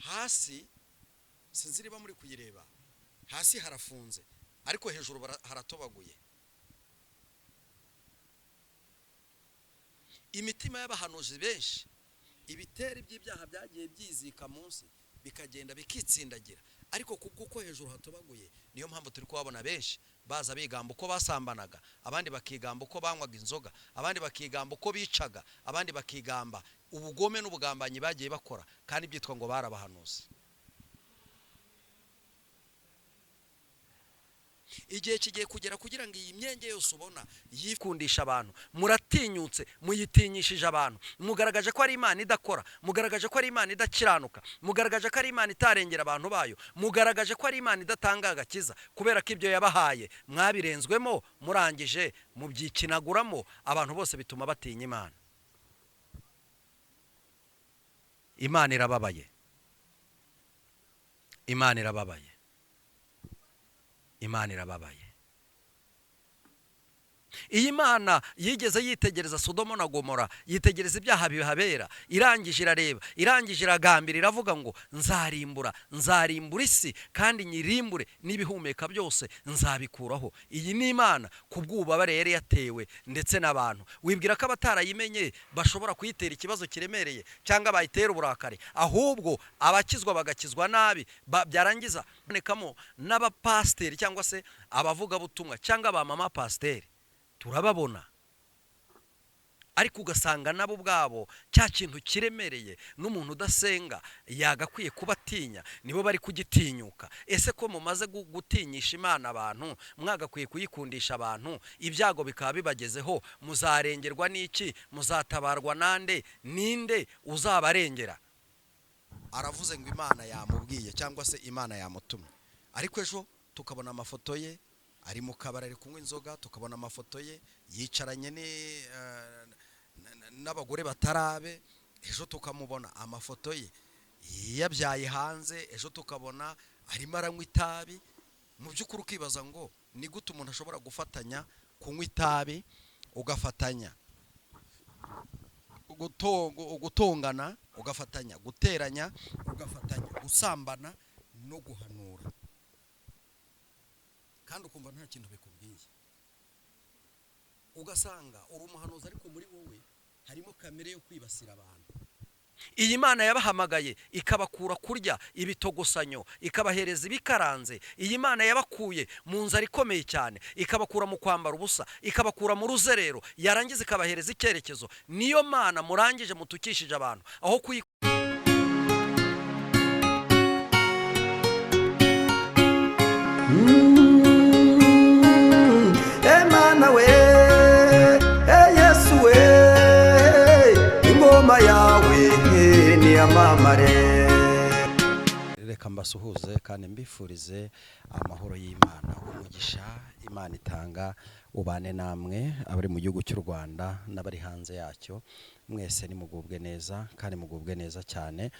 hasi sinzi niba muri kuyireba, hasi harafunze ariko hejuru haratobaguye. Imitima y'abahanuzi benshi, ibiteri by'ibyaha byagiye byizika munsi bikagenda bikitsindagira, ariko kuko hejuru hatobaguye, niyo mpamvu turi kubabona benshi baza bigamba uko basambanaga, abandi bakigamba uko banywaga inzoga, abandi bakigamba uko bicaga, abandi bakigamba ubugome n'ubugambanyi bagiye bakora, kandi byitwa ngo barabahanuzi. Igihe kigiye kugera kugira ngo iyi myenge yose ubona yikundisha abantu, muratinyutse muyitinyishije abantu, mugaragaje ko ari Imana idakora, mugaragaje ko ari Imana idakiranuka, mugaragaje ko ari Imana itarengera abantu bayo, mugaragaje ko ari Imana idatanga agakiza, kubera ko ibyo yabahaye mwabirenzwemo, murangije mubyikinaguramo, abantu bose bituma batinya Imana. Imana irababaye, Imana irababaye, Imana irababaye. Iyi Mana yigeze yitegereza Sodomo na Gomora, yitegereza ibyaha bihabera, irangije irareba, irangije iragambira, iravuga ngo nzarimbura isi kandi nyirimbure n'ibihumeka byose nzabikuraho. Iyi ni Imana kubw'ububabare yari yatewe ndetse n'abantu. Wibwira ko abatarayimenye bashobora kuyitera ikibazo kiremereye cyangwa bayitera uburakari, ahubwo abakizwa bagakizwa nabi, byarangiza bonekamo n'abapasteri cyangwa se abavuga butumwa cyangwa ba mama pasteri, turababona. Ariko ugasanga nabo ubwabo cya kintu kiremereye n'umuntu udasenga yagakwiye kubatinya, nibo bari kugitinyuka. Ese ko mumaze gutinyisha Imana abantu, mwagakwiye kuyikundisha abantu, ibyago bikaba bibagezeho, muzarengerwa n'iki? Muzatabarwa nande? Ninde uzabarengera? Aravuze ngo Imana yamubwiye cyangwa se Imana yamutumye, ariko ejo tukabona amafoto ye ari mu kabari ari kunywa inzoga, tukabona amafoto ye yicaranye n'abagore batarabe, ejo tukamubona amafoto ye yabyaye hanze, ejo tukabona arimo aranywa itabi. Mu by'ukuri ukibaza ngo ni gute umuntu ashobora gufatanya kunywa itabi, ugafatanya gutongana, ugafatanya guteranya, ugafatanya gusambana no guhanura, kandi ukumva nta kintu bikubwiye. Ugasanga uri umuhanuzi ariko muri wowe harimo kamere yo kwibasira abantu. Iyi Mana yabahamagaye ikabakura kurya ibitogosanyo, ikabahereza ibikaranze. Iyi Mana yabakuye mu nzara ikomeye cyane, ikabakura mu kwambara ubusa, ikabakura mu ruzerero, yarangiza ikabahereza icyerekezo. Niyo Mana murangije mutukishije abantu aho Emana we, Yesu we, ingoma yawe niyamamare. Reka mbasuhuze kandi mbifurize amahoro y'Imana, umugisha Imana itanga ubane namwe, abari mu gihugu cy'u Rwanda n'abari hanze yacyo. Mwese nimugubwe neza kandi mugubwe neza cyane.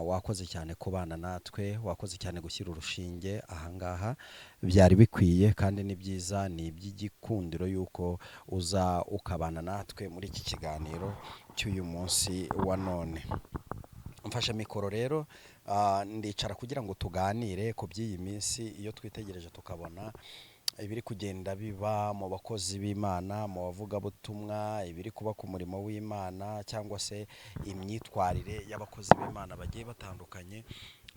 Wakoze cyane kubana natwe, wakoze cyane gushyira urushinge ahangaha, byari bikwiye kandi ni byiza, ni iby'igikundiro yuko uza ukabana natwe muri iki kiganiro cy'uyu munsi wa none. Mfashe mikoro rero, ndicara kugira ngo tuganire ku by'iyi minsi. Iyo twitegereje tukabona ibiri kugenda biba mu bakozi b'Imana, mu bavugabutumwa, ibiri kuba ku murimo w'Imana, cyangwa se imyitwarire y'abakozi b'Imana bagiye batandukanye,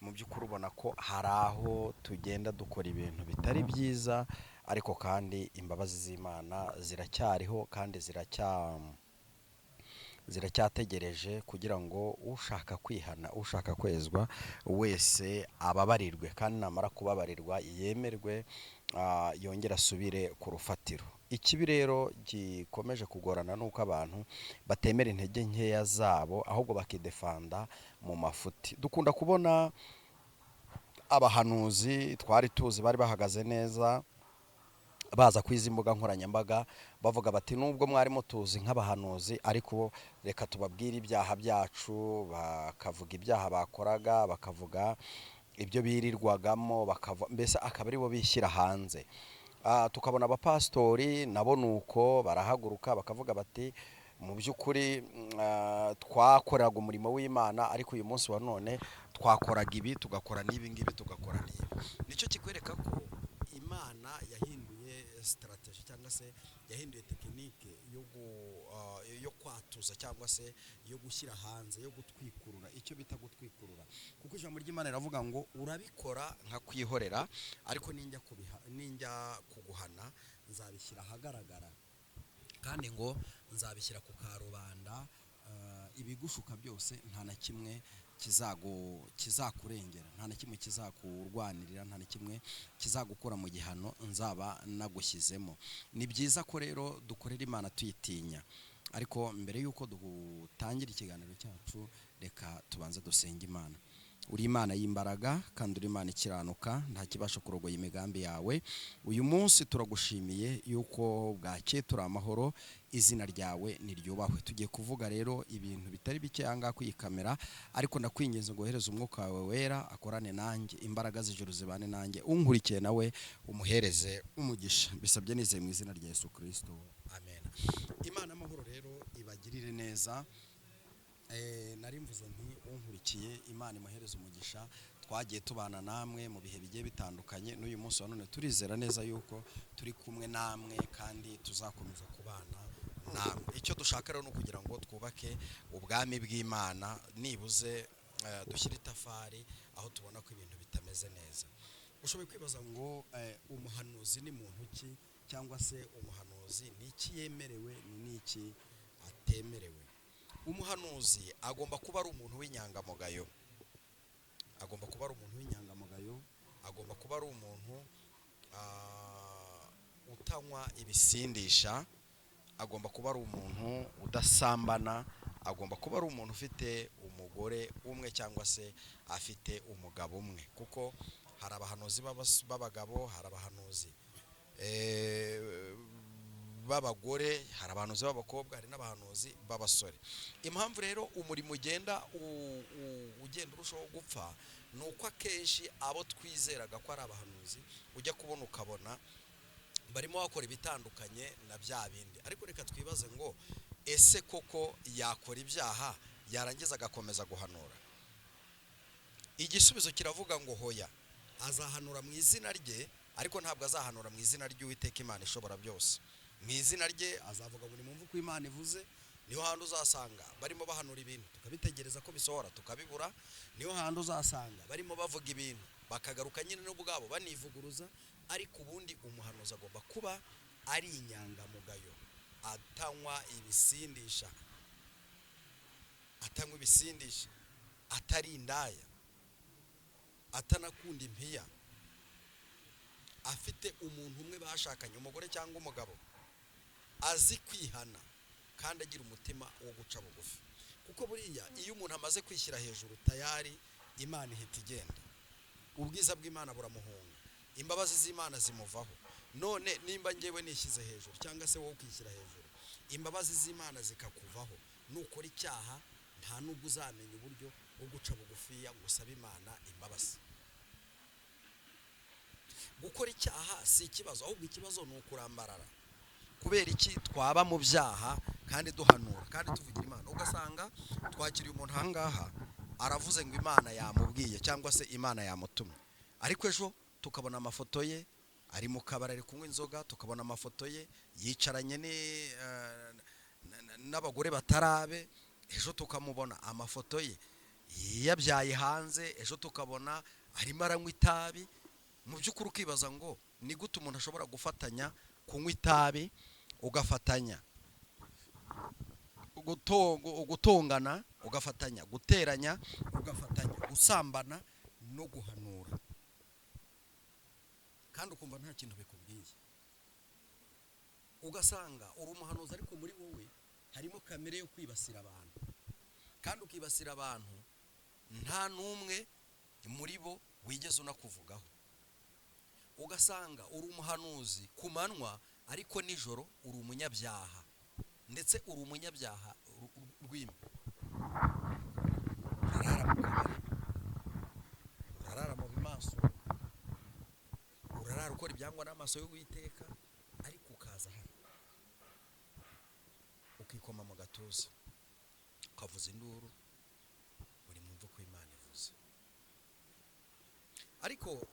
mu by'ukuri ubona ko hari aho tugenda dukora ibintu bitari byiza, ariko kandi imbabazi z'Imana ziracyariho kandi ziracyategereje kugira ngo ushaka kwihana, ushaka kwezwa wese ababarirwe, kandi namara kubabarirwa yemerwe, yongera asubire ku rufatiro. Ikibi rero gikomeje kugorana nuko abantu batemera intege nkeya zabo, ahubwo bakidefanda mu mafuti. Dukunda kubona abahanuzi twari tuzi bari bahagaze neza, baza kwiza imbuga nkoranyambaga bavuga bati nubwo mwari mutuzi nk'abahanuzi, ariko reka tubabwire ibyaha byacu, bakavuga ibyaha bakoraga, bakavuga ibyo birirwagamo, mbese akaba ari bo bishyira hanze. Tukabona abapastori nabo nuko barahaguruka bakavuga bati mu by'ukuri twakoraga umurimo w'Imana, ariko uyu munsi wa none twakoraga ibi tugakora n'ibi ngibi tugakora n'ibi. Nicyo kikwereka ko Imana yahinduye strategy cyangwa se yahinduye tekinike yo kwatuza cyangwa se yo gushyira hanze, yo gutwikurura, icyo bita gutwikurura. Kuko ijambo ry'Imana riravuga ngo urabikora nka kwihorera, ariko ninjya kuguhana nzabishyira ahagaragara, kandi ngo nzabishyira ku karubanda. Ibigushuka byose nta na kimwe kizakurengera, nta na kimwe kizakurwanirira, nta na kimwe kizagukura mu gihano nzaba nagushyizemo. Ni byiza ko rero dukorera Imana tuyitinya. Ariko mbere y'uko dutangira ikiganiro cyacu, reka tubanze dusenge Imana. Uri Imana y'imbaraga kandi uri Imana ikiranuka, nta kibasha kurogoya imigambi yawe. Uyu munsi turagushimiye yuko bwakeye turi amahoro, izina ryawe niryubahwe. Tugiye kuvuga rero ibintu bitari bike ahangaha ku iyi kamera, ariko ndakwinginze ngo ohereze umwuka wawe wera akorane nanjye, imbaraga z'ijuru zibane nanjye, unkurikiye nawe umuhereze umugisha. Bisabye nizeye mu izina rya Yesu Kristo, amen. Imana amahoro rero ibagirire neza. Nari mvuze nti unkurikiye Imana imuhereze umugisha. Twagiye tubana namwe mu bihe bigiye bitandukanye, n'uyu munsi wa none turizera neza yuko turi kumwe namwe kandi tuzakomeza kubana namwe. Icyo dushaka rero ni ukugira ngo twubake ubwami bw'Imana, nibuze dushyire itafari aho tubona ko ibintu bitameze neza. Ushoboye kwibaza ngo umuhanuzi ni muntu ki, cyangwa se umuhanuzi ni iki yemerewe ni iki atemerewe. Umuhanuzi agomba kuba ari umuntu w'inyangamugayo, agomba kuba ari umuntu w'inyangamugayo, agomba kuba ari umuntu utanywa ibisindisha, agomba kuba ari umuntu udasambana, agomba kuba ari umuntu ufite umugore umwe cyangwa se afite umugabo umwe. Kuko hari abahanuzi b'abagabo, hari abahanuzi b'abagore, hari abahanuzi b'abakobwa, hari n'abahanuzi b'abasore. Impamvu rero umurimo ugenda urushaho gupfa ni uko akenshi abo twizeraga ko ari abahanuzi ujya kubona ukabona barimo bakora ibitandukanye na bya bindi. Ariko reka twibaze ngo ese koko yakora ibyaha yarangiza agakomeza guhanura? Igisubizo kiravuga ngo hoya, azahanura mu izina rye, ariko ntabwo azahanura mu izina ry'Uwiteka Imana ishobora byose. Mu izina rye azavuga ngo nimwumve uko Imana ivuze. Niho handi uzasanga barimo bahanura ibintu tukabitegereza ko bisohora tukabibura. Niho handi uzasanga barimo bavuga ibintu bakagaruka nyine n'ubwabo banivuguruza. Ariko ubundi umuhanuzi agomba kuba ari inyangamugayo, atanywa ibisindisha, atari indaya, atanakunda impiya, afite umuntu umwe bashakanye, umugore cyangwa umugabo, azi kwihana kandi agira umutima wo guca bugufi. Kuko buriya iyo umuntu amaze kwishyira hejuru tayari Imana ihita igenda, ubwiza bw'Imana buramuhunga, imbabazi z'Imana zimuvaho. None nimba ngewe nishyize hejuru cyangwa se wowe ukishyira hejuru, imbabazi z'Imana zikakuvaho, nukora icyaha nta nubwo uzamenya uburyo bwo guca bugufiya ngo usabe Imana imbabazi. Gukora icyaha si ikibazo, ahubwo ikibazo ni ukurambarara. Kubera iki twaba mu byaha kandi duhanura kandi tuvugira Imana? Ugasanga twakiriye umuntu ahangaha aravuze ngo Imana yamubwiye cyangwa se Imana yamutumye, ariko ejo tukabona amafoto ye ari mu kabari ari kunywa inzoga, tukabona amafoto ye yicaranye n'abagore batarabe, ejo tukamubona amafoto ye yabyaye hanze, ejo tukabona arimo aranywa itabi. Mu by'ukuri ukibaza ngo ni gute umuntu ashobora gufatanya kunywa itabi, ugafatanya gutongana, ugafatanya guteranya, ugafatanya gusambana no guhanura, kandi ukumva nta kintu bikubwiye. Ugasanga uri umuhanuzi ariko muri wowe harimo kamere yo kwibasira abantu, kandi ukibasira abantu nta n'umwe muri bo wigeze unakuvugaho. Ugasanga uri umuhanuzi ku manywa, ariko nijoro uri umunyabyaha, ndetse uri umunyabyaha rw'imwe. Urarara mu kabari, urarara mu bimaso, urarara ukora ibyangwa n'amaso y'Uwiteka, ariko ukaza hano ukikoma mu gatuza impuruza ukavuza induru buri mwumva ko Imana ivuze. Ariko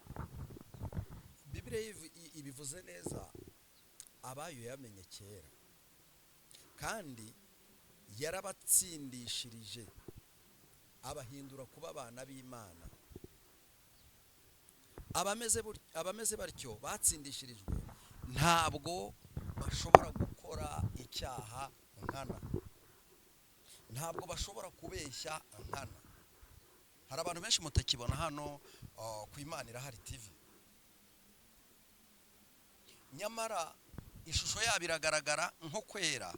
Bibiliya ibivuze neza, abayo yamenye kera kandi yarabatsindishirije abahindura kuba abana b'Imana. Abameze batyo batsindishirijwe ntabwo bashobora gukora icyaha nkana, ntabwo bashobora kubeshya nkana. Hari abantu benshi mutakibona hano ku Imana Irahari TV, nyamara ishusho yabo iragaragara nko kwera,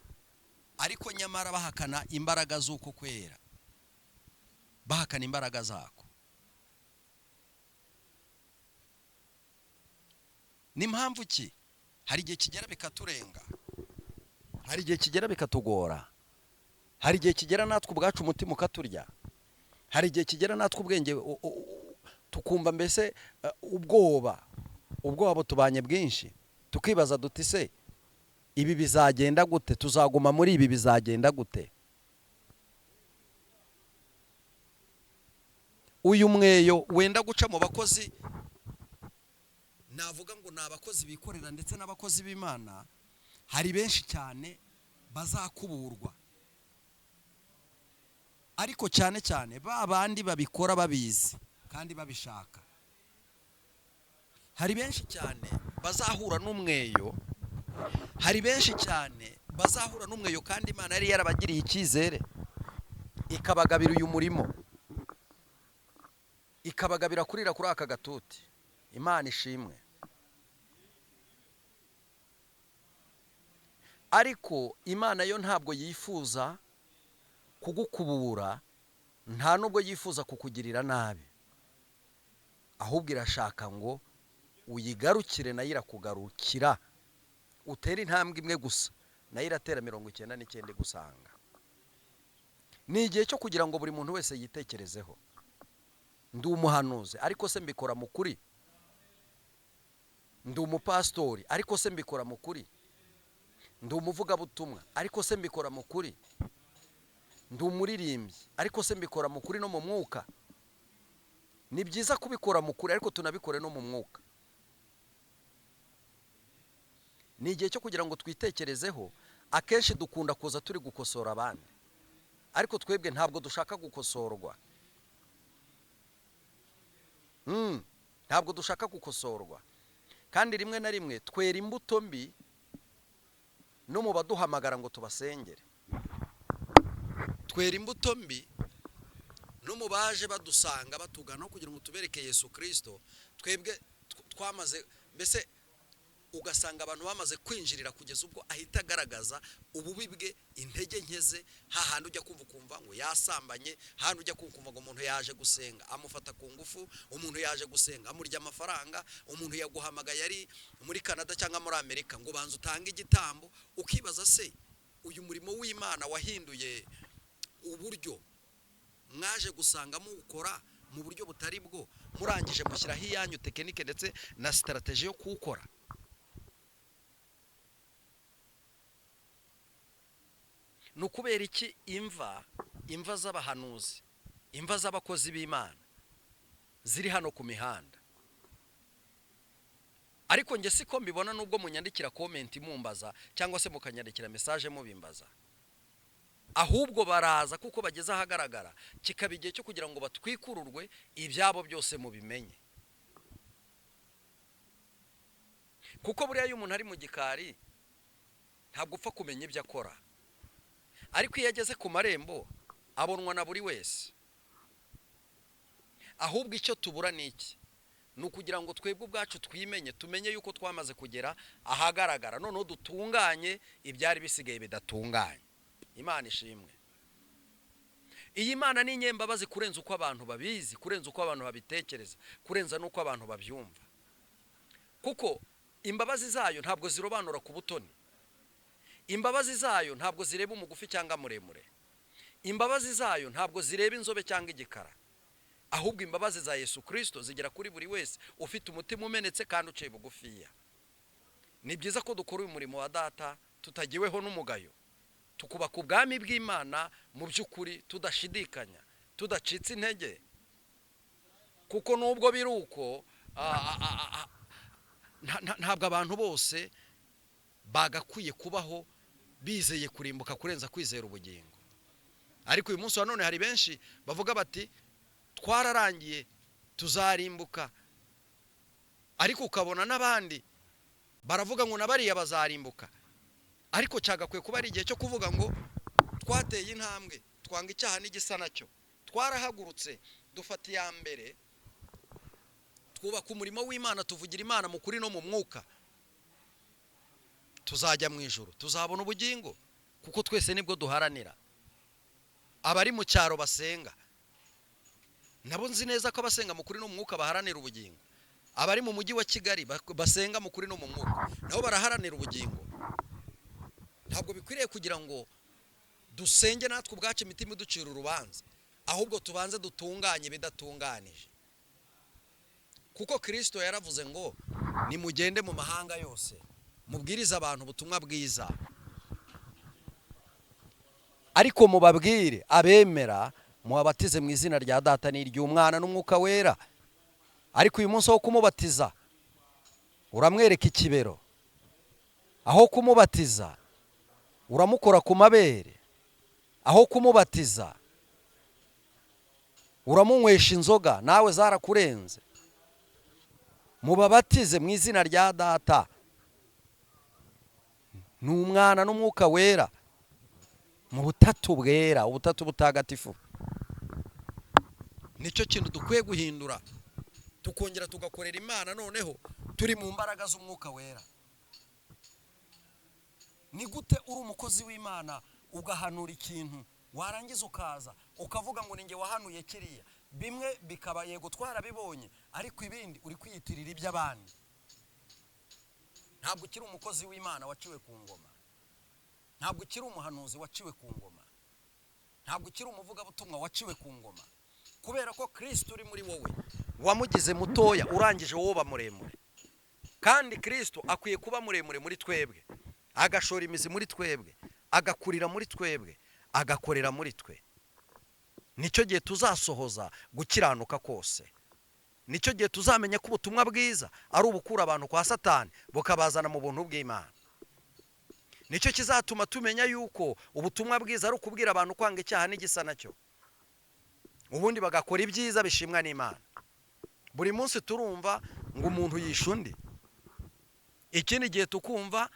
ariko nyamara bahakana imbaraga z'uko kwera, bahakana imbaraga zako. Ni mpamvu ki hari igihe kigera bikaturenga, hari igihe kigera bikatugora, hari igihe kigera natwe ubwacu umutima ukaturya, hari igihe kigera natwe ubwenge tukumva mbese ubwoba butubanye bwinshi, tukibaza duti se ibi bizagenda gute, tuzaguma muri ibi bizagenda gute? Uyu mweyo wenda guca mu bakozi, navuga ngo ni abakozi bikorera ndetse n'abakozi b'Imana, hari benshi cyane bazakuburwa, ariko cyane cyane ba bandi babikora babizi kandi babishaka. Hari benshi cyane bazahura n'umweyo, hari benshi cyane bazahura n'umweyo kandi Imana yari yarabagiriye icyizere ikabagabira uyu murimo, ikabagabira kurira kuri aka gatuti. Imana ishimwe. Ariko Imana yo ntabwo yifuza kugukubura, nta nubwo yifuza kukugirira nabi, ahubwo irashaka ngo uyigarukire, nayo irakugarukira. Utera intambwe imwe gusa, nayo iratera 99 gusanga. Ni igihe cyo kugira ngo buri muntu wese yitekerezeho. Ndi umuhanuzi, ariko se mbikora mu kuri? Ndi umupastori, ariko se mbikora mu kuri? Ndi umuvugabutumwa, ariko se mbikora mu kuri? Ndi umuririmbyi, ariko se mbikora mu kuri no mu mwuka? Ni byiza kubikora mu kuri, ariko tunabikore no mu mwuka. Ni igihe cyo kugira ngo twitekerezeho. Akenshi dukunda kuza turi gukosora abandi, ariko twebwe ntabwo dushaka gukosorwa. Ntabwo dushaka gukosorwa, kandi rimwe na rimwe twera imbuto mbi no mu baduhamagara ngo tubasengere. Twera imbuto mbi no mu baje badusanga batugana kugira ngo tubereke Yesu Kristo. Twebwe twamaze mbese ugasanga abantu bamaze kwinjirira kugeza ubwo ahita agaragaza ububi bwe, intege nkeze. Hahandi ujya kumva ngo yasambanye, hahandi ujya kumva ngo umuntu yaje gusenga amufata ku ngufu, umuntu yaje gusenga amurya amafaranga, umuntu yaguhamagaye yari muri Canada cyangwa muri Amerika ngo banze utange igitambo. Ukibaza se uyu murimo w'Imana wahinduye uburyo mwaje gusanga mukora mu buryo butari bwo, murangije mushyiraho iyanyu tekinike ndetse na strategy yo kuwukora. Nukubera iki imva z'abahanuzi, imva z'abakozi b'Imana ziri hano ku mihanda? Ariko nge siko mbibona, nubwo munyandikira comment mumbaza cyangwa se mukanyandikira message mubimbaza. Ahubwo baraza kuko bageze ahagaragara, kikaba igihe cyo kugira ngo batwikururwe ibyabo byose mubimenye. Kuko buriya iyo umuntu ari mu gikari ntabwo upfa kumenya ibyo akora, ariko iyo ageze ku marembo abonwa na buri wese. Ahubwo icyo tubura ni iki? Ni ukugira ngo twebwe ubwacu twimenye, tumenye yuko twamaze kugera ahagaragara, noneho dutunganye ibyari bisigaye bidatunganye. Imana ishimwe. Iyi Mana ni inyembabazi kurenza uko abantu babizi, kurenza uko abantu babitekereza, kurenza nuko abantu babyumva. Kuko imbabazi zayo ntabwo zirobanura ku butoni, imbabazi zayo ntabwo zireba umugufi cyangwa muremure, imbabazi zayo ntabwo zireba inzobe cyangwa igikara, ahubwo imbabazi za Yesu Kristo zigera kuri buri wese ufite umutima umenetse kandi uciye bugufiya. Ni byiza ko dukora uyu murimo wa Data tutagiweho n'umugayo. tukubaka ubwami bw'Imana mu by'ukuri tudashidikanya, tudacitse intege. Kuko nubwo biruko ntabwo abantu bose bagakwiye kubaho bizeye kurimbuka kurenza kwizera ubugingo. Ariko uyu munsi wa none hari benshi bavuga bati twararangiye tuzarimbuka, ariko ukabona n'abandi baravuga ngo nabariya bazarimbuka. Ariko cyagakwiye kuba ari igihe cyo kuvuga ngo twateye intambwe, twanga icyaha n'igisa nacyo, twarahagurutse dufata iya mbere, twubaka umurimo w'Imana, tuvugira Imana mu kuri no mu mwuka, tuzajya mu ijuru, tuzabona ubugingo. Kuko twese nibwo duharanira. Abari mu cyaro basenga, nabo nzi neza ko abasenga mu kuri no mu mwuka baharanira ubugingo. Abari mu mujyi wa Kigali basenga mu kuri no mu mwuka, nabo baraharanira ubugingo. Ntabwo bikwiriye kugira ngo dusenge natwe ubwacu imitima iducira urubanza, ahubwo tubanze dutunganye bidatunganije. Kuko Kristo yaravuze ngo nimugende mu mahanga yose mubwiriza abantu ubutumwa bwiza, ariko mubabwire abemera mubabatize mu izina rya Data n'iry'Umwana n'Umwuka Wera. Ariko uyu munsi wo kumubatiza uramwereka ikibero, aho kumubatiza uramukora ku mabere, aho kumubatiza uramunywesha inzoga nawe zarakurenze. Mubabatize mu izina rya Data n'Umwana n'Umwuka Wera, mu butatu bwera, ubutatu butagatifu. Nicyo kintu dukwiye guhindura, tukongera tugakorera Imana noneho turi mu mbaraga z'Umwuka Wera. Ni gute uri umukozi w'Imana ugahanura ikintu, warangiza ukaza ukavuga ngo ninjye wahanuye kiriya, bimwe bikaba yego twarabibonye, ariko ibindi uri kwiyitirira iby'abandi. Ntabwo ukiri umukozi w'Imana waciwe ku ngoma, ntabwo ukiri umuhanuzi waciwe ku ngoma, ntabwo ukiri umuvugabutumwa waciwe ku ngoma, kubera ko Kristo uri muri wowe wamugize mutoya urangije wowe bamuremure. Kandi Kristo akwiye kuba muremure muri twebwe, agashora imizi muri twebwe, agakurira muri twebwe, agakorera muri twe. Nicyo gihe tuzasohoza gukiranuka kose. Nicyo gihe tuzamenya ko ubutumwa bwiza ari ubukura abantu kwa Satani bukabazana mu buntu bw'Imana. Nicyo kizatuma tumenya yuko ubutumwa bwiza ari ukubwira abantu kwanga icyaha n'igisa nacyo, ubundi bagakora ibyiza bishimwa n'Imana. Buri munsi turumva ngo umuntu yishe undi, ikindi gihe tukumva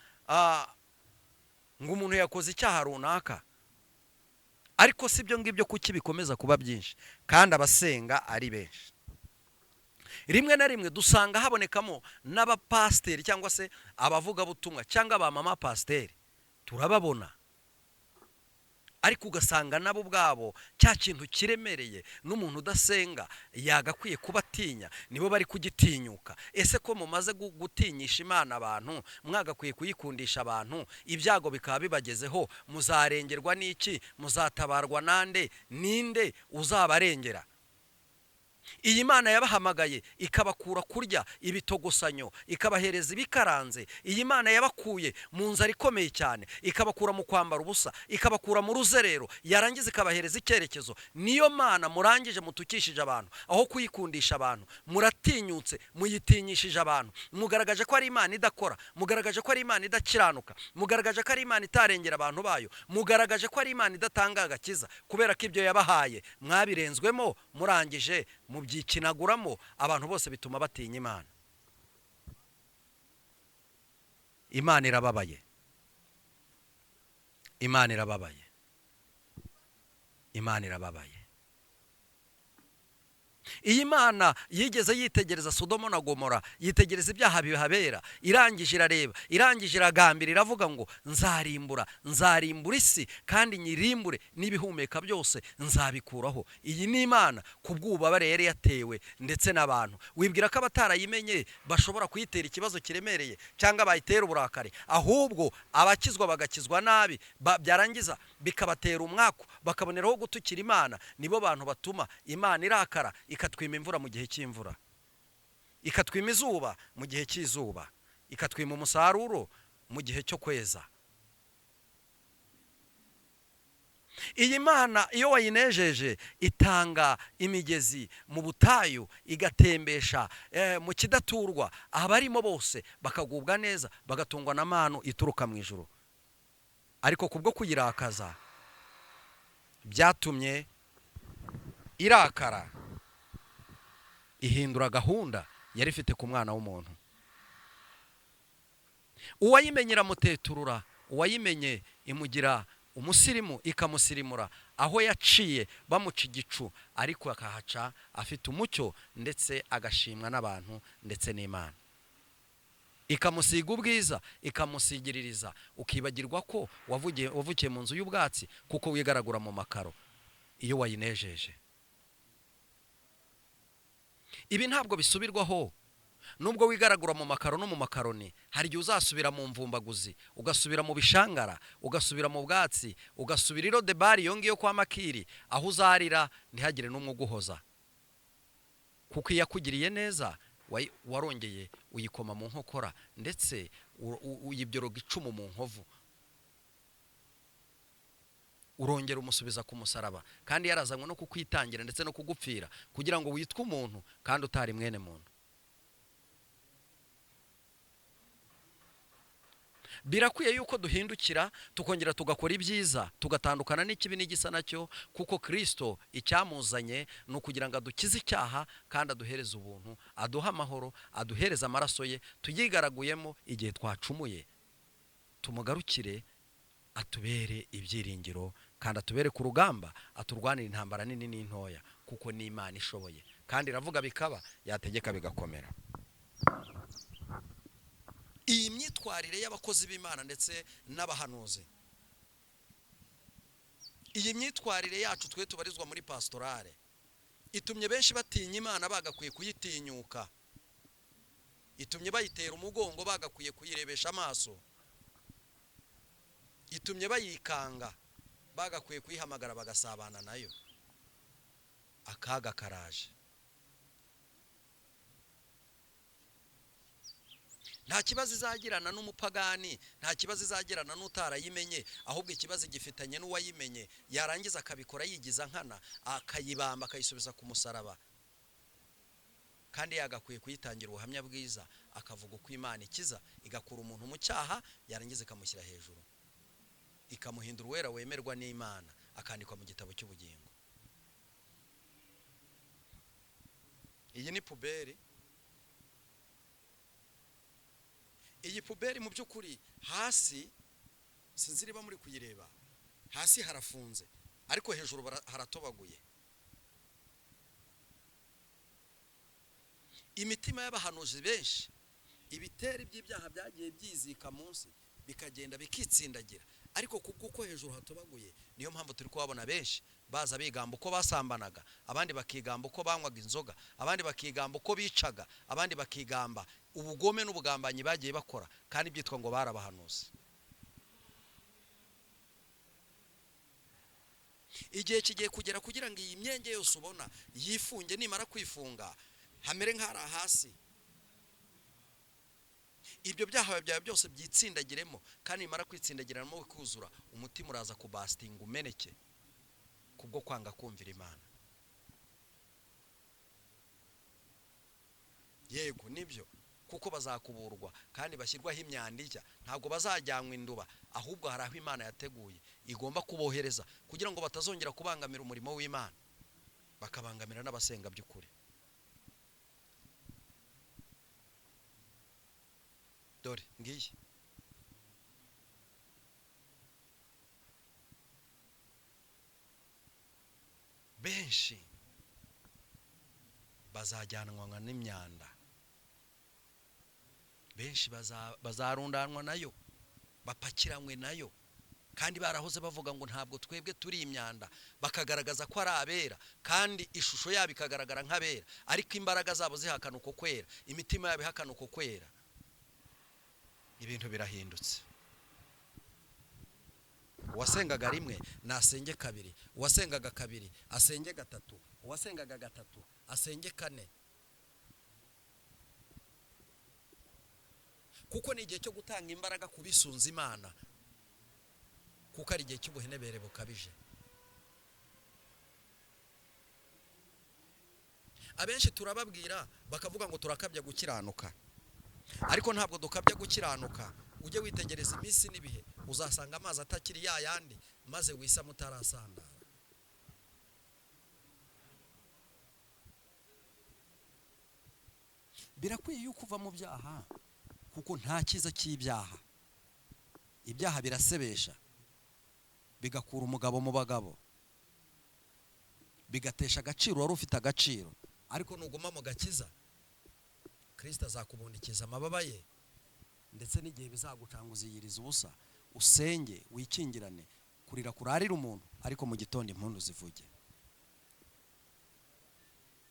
ngo umuntu yakoze icyaha runaka. Ariko si byo ngibyo kuki bikomeza kuba byinshi kandi abasenga ari benshi. Rimwe na rimwe dusanga habonekamo n'abapasteri cyangwa se abavuga butumwa cyangwa abamama pasteri, turababona. Ariko ugasanga nabo ubwabo cya kintu kiremereye n'umuntu udasenga yagakwiye kubatinya nibo bari kugitinyuka. Ese ko mumaze gutinyisha Imana abantu, mwagakwiye kuyikundisha abantu, ibyago bikaba bibagezeho, muzarengerwa n'iki? Muzatabarwa nande? Ninde uzabarengera? Iyi Mana yabahamagaye ikabakura kurya ibitogosanyo, ikabahereza ibikaranze. Iyi Mana yabakuye mu nzara ikomeye cyane, ikabakura mu kwambara ubusa, ikabakura mu ruzerero, yarangiza ikabahereza icyerekezo. Niyo Mana murangije mutukishije abantu, aho kuyikundisha abantu muratinyutse, muyitinyishije abantu. Mugaragaje ko ari Imana idakora, mugaragaje ko ari Imana idakiranuka, mugaragaje ko ari Imana itarengera abantu bayo, mugaragaje ko ari Imana idatanga agakiza. Kubera ko ibyo yabahaye mwabirenzwemo, murangije mubyikinaguramo, abantu bose bituma batinya Imana. Imana irababaye, Imana irababaye, Imana irababaye. Iyi Mana yigeze yitegereza Sodomo na Gomora, yitegereza ibyaha bihabera, irangije irareba, irangije iragambira, iravuga ngo nzarimbura isi kandi nyirimbure n'ibihumeka byose nzabikuraho. Iyi ni Imana kubw'ububabare yari yatewe ndetse n'abantu. Wibwira ko abatarayimenye bashobora kuyitera ikibazo kiremereye cyangwa bayitera uburakari, ahubwo abakizwa bagakizwa nabi, byarangiza bikabatera umwaku, bakaboneraho gutukira Imana. Nibo bantu batuma Imana irakara, ikatwima imvura mu gihe cy'imvura, ikatwima izuba mu gihe cy'izuba, ikatwima umusaruro mu gihe cyo kweza. iyi mana iyo wayinejeje itanga imigezi mu butayu igatembesha mu kidaturwa, abarimo bose bakagubwa neza, bagatungwa na manu ituruka mu ijuru. ariko kubwo kuyirakaza byatumye irakara, ihindura gahunda yari ifite ku mwana w'umuntu. uwayimenye iramuteturura, uwayimenye imugira umusirimu, ikamusirimura aho yaciye bamuca igicu, ariko akahaca afite umucyo ndetse agashimwa n'abantu ndetse n'Imana. Ikamusiga ubwiza, ikamusigiririza, ukibagirwa ko wavukiye mu nzu y'ubwatsi kuko wigaragura mu makaro iyo wayinejeje. Ibi ntabwo bisubirwaho. Nubwo wigaragura mu makaro no mu makaroni, hari igihe uzasubira mu mvumbaguzi, ugasubira mu bishangara, ugasubira mu bwatsi, ugasubira iro debari yongiyo kwa Makiri, aho uzarira ntihagire n'umwe uguhoza, kuko iyo yakugiriye neza warongeye uyikoma mu nkokora ndetse uyibyoroga icumu mu nkovu, urongera umusubiza ku musaraba, kandi yarazanywe no kukwitangira ndetse no kugupfira kugira ngo witwe umuntu kandi utari mwene muntu. Birakwiye yuko duhindukira tukongera tugakora ibyiza, tugatandukana n'ikibi n'igisa nacyo, kuko Kristo icyamuzanye ni ukugira ngo adukize icyaha kandi aduhereze ubuntu, aduha amahoro, aduhereze amaraso ye tuyigaraguyemo igihe twacumuye. Tumugarukire atubere ibyiringiro kandi atubere ku rugamba, aturwanira intambara nini n'intoya, kuko ni Imana ishoboye kandi iravuga bikaba, yategeka bigakomera. Iyi myitwarire y'abakozi b'Imana ndetse n'abahanuzi, iyi myitwarire yacu twe tubarizwa muri pastorale, itumye benshi batinya Imana bagakwiye kuyitinyuka, itumye bayitera umugongo bagakwiye kuyirebesha amaso, itumye bayikanga bagakwiye kuyihamagara bagasabana nayo. Akaga karaje. Nta kibazo izagirana n'umupagani, nta kibazo izagirana n'utarayimenye, ahubwo ikibazo gifitanye n'uwayimenye, yarangiza akabikora yigiza nkana, akayibamba akayisubiza ku musaraba, kandi yagakwiye kuyitangira ubuhamya bwiza, akavuga uko Imana ikiza, igakura umuntu mu cyaha, yarangiza ikamushyira hejuru, ikamuhindura uwera wemerwa n'Imana, akandikwa mu gitabo cy'ubugingo. Iyi ni puberi. Iyi puberi mu by'ukuri hasi sinziriba muri kuyireba, hasi harafunze ariko hejuru haratobaguye. Imitima y'abahanuzi benshi, ibiteri by'ibyaha byagiye byizika munsi bikagenda bikitsindagira, ariko kuko hejuru hatobaguye, niyo mpamvu turi kubabona benshi baza bigamba uko basambanaga, abandi bakigamba uko banywaga inzoga, abandi bakigamba uko bicaga, abandi bakigamba ubugome n'ubugambanyi bagiye bakora, kandi byitwa ngo barabahanuzi. Igihe kigiye kugera kugira ngo iyi myenge yose ubona yifunge, nimara kwifunga hamere nk'ara hasi, ibyo byaha byawe byose byitsindagiremo, kandi nimara kwitsindagiramo kuzura, umutima uraza kubastinga umeneke kubwo kwanga kumvira Imana. Yego nibyo, kuko bazakuburwa kandi bashyirwaho imyanda ijya, ntabwo bazajyanwa induba, ahubwo hari aho Imana yateguye igomba kubohereza kugira ngo batazongera kubangamira umurimo w'Imana, bakabangamira n'abasenga by'ukuri. Dore ngiyi benshi bazajyanwa n'imyanda, benshi bazarundanwa nayo, bapakiranywe nayo, kandi barahoze bavuga ngo ntabwo twebwe turi imyanda, bakagaragaza ko ari abera, kandi ishusho yabo ikagaragara nk'abera, ariko imbaraga zabo zihakana uko kwera, imitima yabo ihakana uko kwera. Ibintu birahindutse. Uwasengaga rimwe nasenge kabiri, uwasengaga kabiri asenge gatatu, uwasengaga gatatu asenge kane, kuko ni igihe cyo gutanga imbaraga ku bisunza Imana, kuko ari igihe cy'ubuhenebere bukabije. abenshi turababwira bakavuga ngo turakabya gukiranuka, ariko ntabwo dukabya gukiranuka. Ujye witegereza iminsi n'ibihe, uzasanga amazi atakiri ya yandi, maze wisama utarasandara. Birakwiye yuko uva mu byaha, kuko nta cyiza cy'ibyaha. Ibyaha birasebesha, bigakura umugabo mu bagabo, bigatesha agaciro wari ufite agaciro. Ariko nuguma mu gakiza, Kristo azakubundikiza amababa ye, ndetse n'igihe bizagucanga uziyiriza ubusa, usenge wikingirane. Kurira kurarira umuntu, ariko mu gitondo impundu zivuge,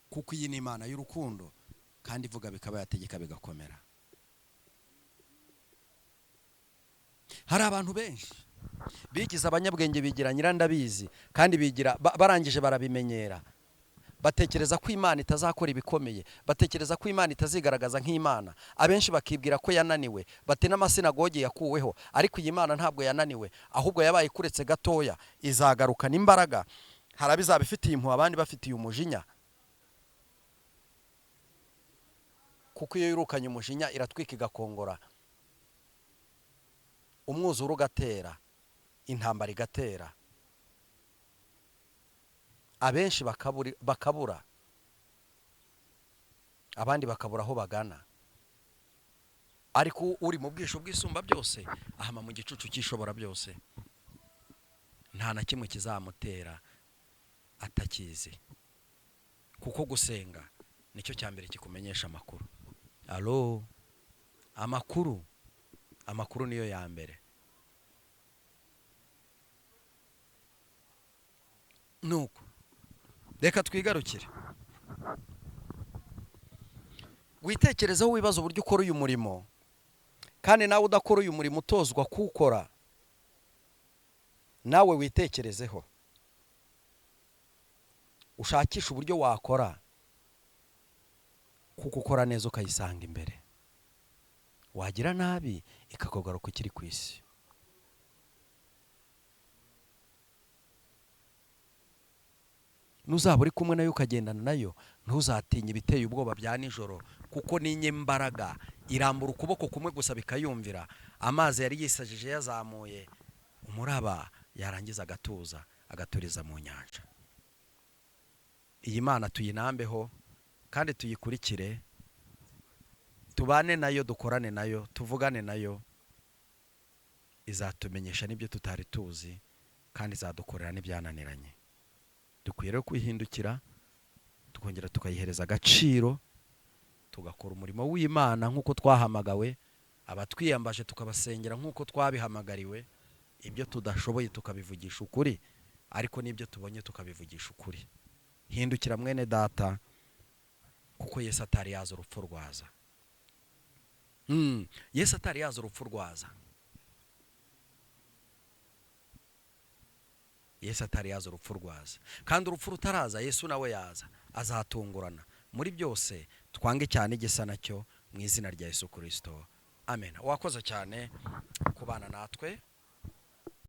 kuko iyi ni Imana y'urukundo, kandi ivuga bikaba, yategeka bigakomera. Hari abantu benshi bigize abanyabwenge, bigira nyirandabizi, kandi bigira barangije barabimenyera. Batekereza ko Imana itazakora ibikomeye, batekereza ko Imana itazigaragaza nk'Imana. Abenshi bakibwira ko yananiwe, bati n'amasinagogi yakuweho, ariko iyi Mana ntabwo yananiwe, ahubwo yabaye kuretse gatoya, izagarukana imbaraga. Hari abizaba ifitiye impuhwe, abandi bafitiye umujinya, kuko iyo yirukanye umujinya iratwika igakongora, umwuzure ugatera, intambara igatera, abenshi bakabura, abandi bakabura aho bagana. Ariko uri mu bwisho bw'isumba byose ahama mu gicucu cy'ishobora byose, nta na kimwe kizamutera atakizi, kuko gusenga nicyo cyambere kikumenyesha amakuru. Alo, amakuru niyo ya mbere. Nuko reka twigarukire, witekerezeho, wibaza uburyo ukora uyu murimo, kandi nawe udakora uyu murimo utozwa kuwukora. Nawe witekerezeho, ushakisha uburyo wakora, kuko ukora neza ukayisanga imbere, wagira nabi ikakugaruka ukiri ku isi. Nuzaba uri kumwe nayo ukagendana nayo, ntuzatinye ibiteye ubwoba bya nijoro, kuko ni inyembaraga. Irambura ukuboko kumwe gusa bikayumvira. Amazi yari yisajije yazamuye umuraba, yarangiza agatuza, agaturiza mu nyanja. Iyi Mana tuyinambeho, kandi tuyikurikire, tubane nayo, dukorane nayo, tuvugane nayo. Izatumenyesha n'ibyo tutari tuzi, kandi izadukorera n'ibyananiranye. Dukwiye rero kwihindukira, tukongera tukayihereza agaciro, tugakora umurimo w'Imana nk'uko twahamagawe, abatwiyambaje tukabasengera nk'uko twabihamagariwe. Ibyo tudashoboye tukabivugisha ukuri, ariko n'ibyo tubonye tukabivugisha ukuri. Hindukira mwene data, kuko Yesu atari yaza urupfu rwaza. Yesu atari yaza urupfu rwaza. Yesu atari yaza urupfu rwaza, kandi urupfu rutaraza Yesu nawe yaza, azatungurana. Muri byose twange cyane igisa nacyo, mu izina rya Yesu Kristo, amen. Wakoze cyane kubana natwe.